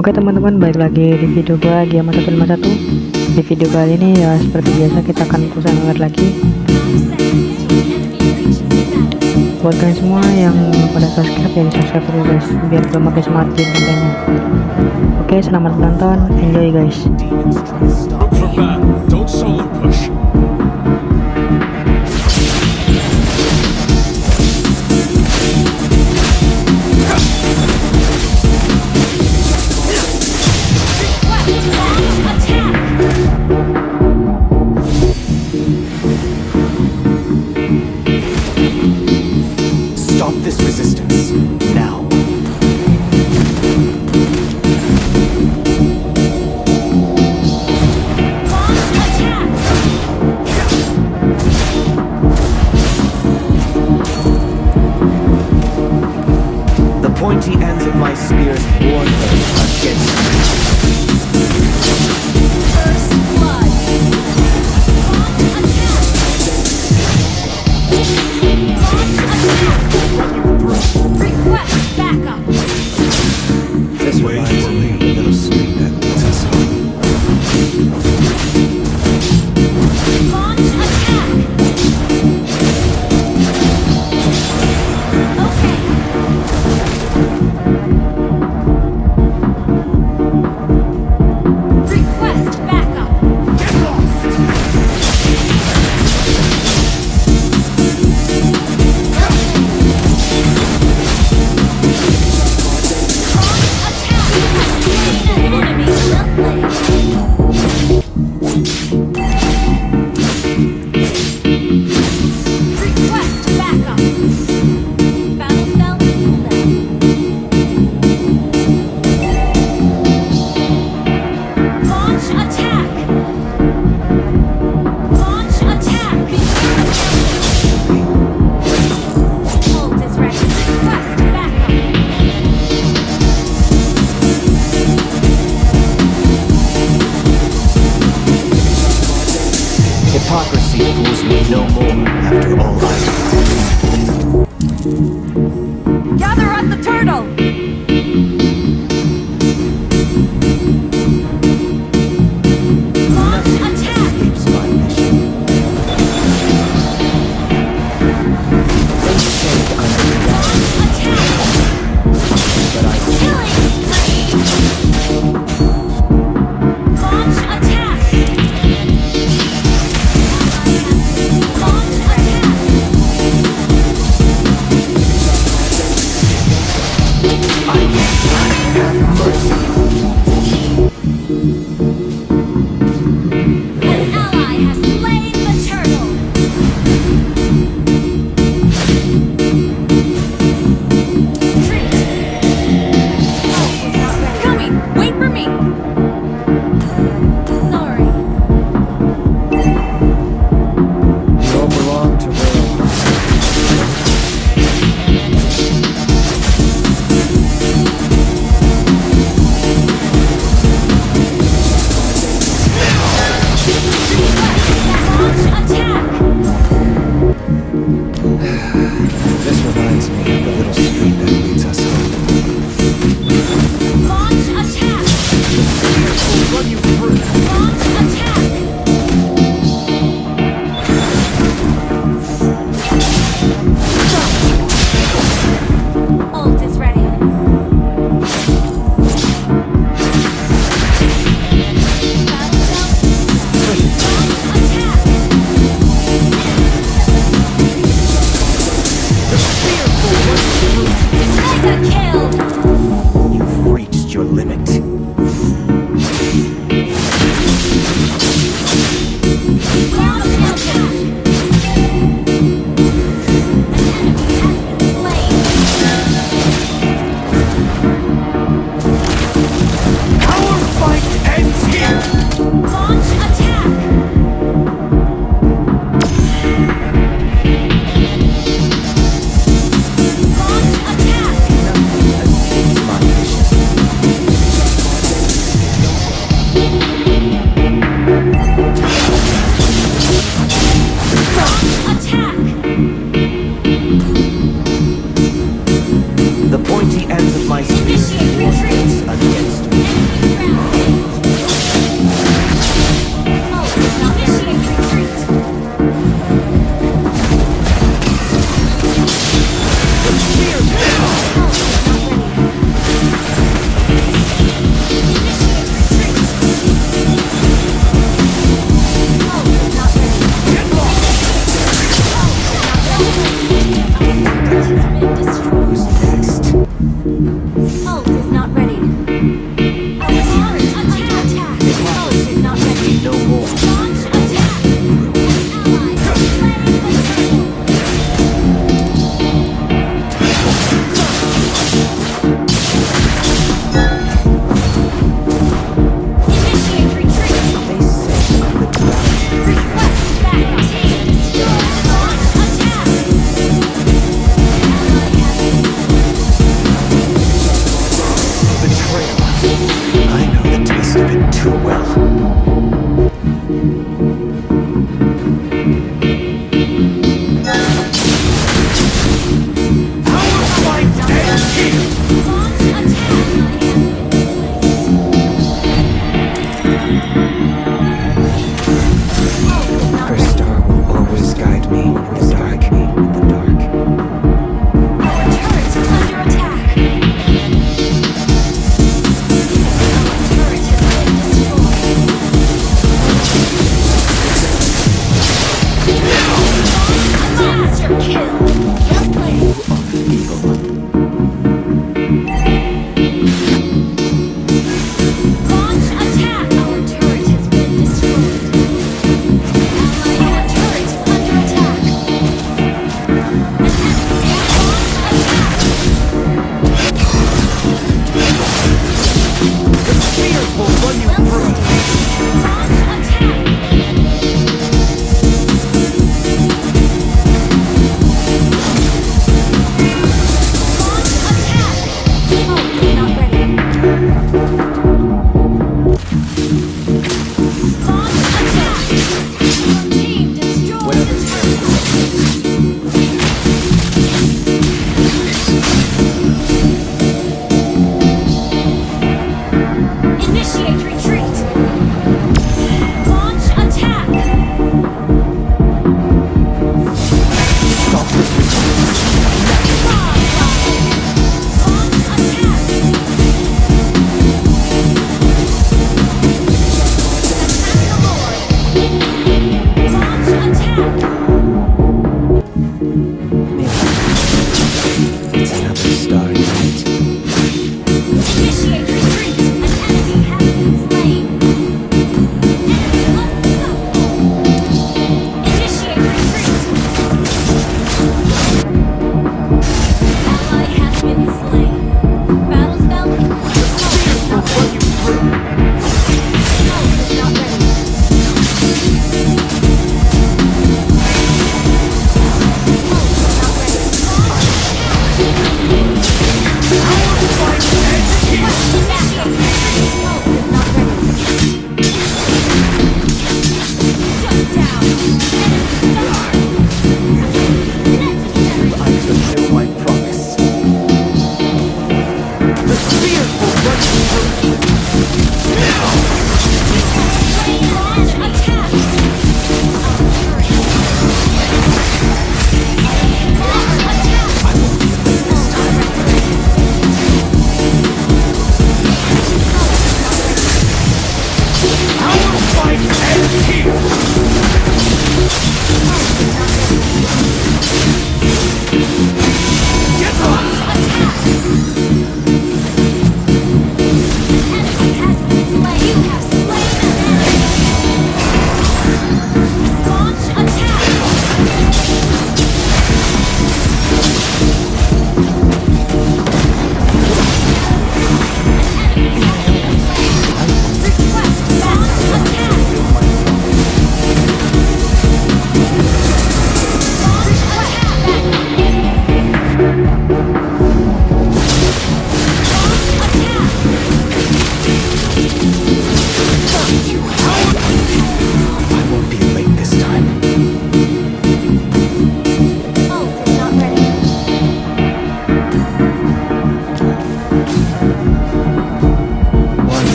Oke teman-teman, balik lagi di video gua hanya 151. Di video kali ini ya seperti biasa kita akan Susah banget lagi. Buat kalian semua yang pada subscribe ya di subscribe dulu guys, biar gue makin semangat di kontennya. Oke, selamat menonton, enjoy guys. Stop this resistance, now. The pointy ends of my spears warn them against me. First blood. Request backup. This reminds me of the little street that leads us home. Launch attack. Okay. Request backup. Get lost! Hypocrisy fools me no more after all I did. Gather at the turtle. Launch attack. Escapes my mission. They say I'm the guy, Attack. but I Killing spree. Launch attack. Launch attack. have mercy. An ally has slain the turtle. Retreat. Coming. Wait for me. Sorry. You all belong to Will. Launch attack. This reminds me of the little street that leads us home. Launch attack. Run you through. Launch attack. Ult is ready. Battle cell. Launch attack. The spear will run you through. kill. Well played. Evil. Launch attack. Our turret has been destroyed. Our turret is under attack. An enemy launch attack. Spears will run you Well through. played. Launch attack. Launch attack. Oh, we're not ready. Launch attack. Your team destroyed Whatever. the turret. Initiate retreat. Launch attack. Stop this retreat. Launch attack. Attack the Lord. Launch attack. It's another starry night. Initiate retreat. An enemy has been slain. Enemy unstoppable. Initiate retreat. Ally has been slain. Battle spell. Will run you through. Smoke is not ready.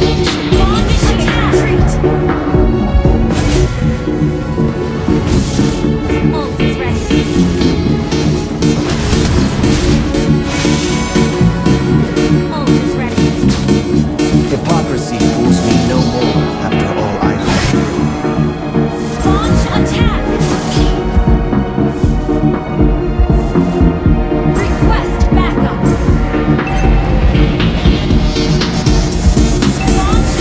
my mission. Launch attack! Ult is ready. Ult is ready. Hypocrisy fools me no more after all I've been through. Launch attack! Request backup! Launch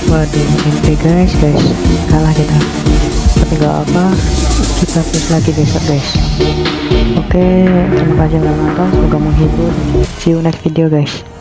Waduh, MP guys, kalah kita. Tapi nggak apa, kita push lagi besok guys. Oke, terima kasih telah menonton, semoga menghibur. See you next video guys.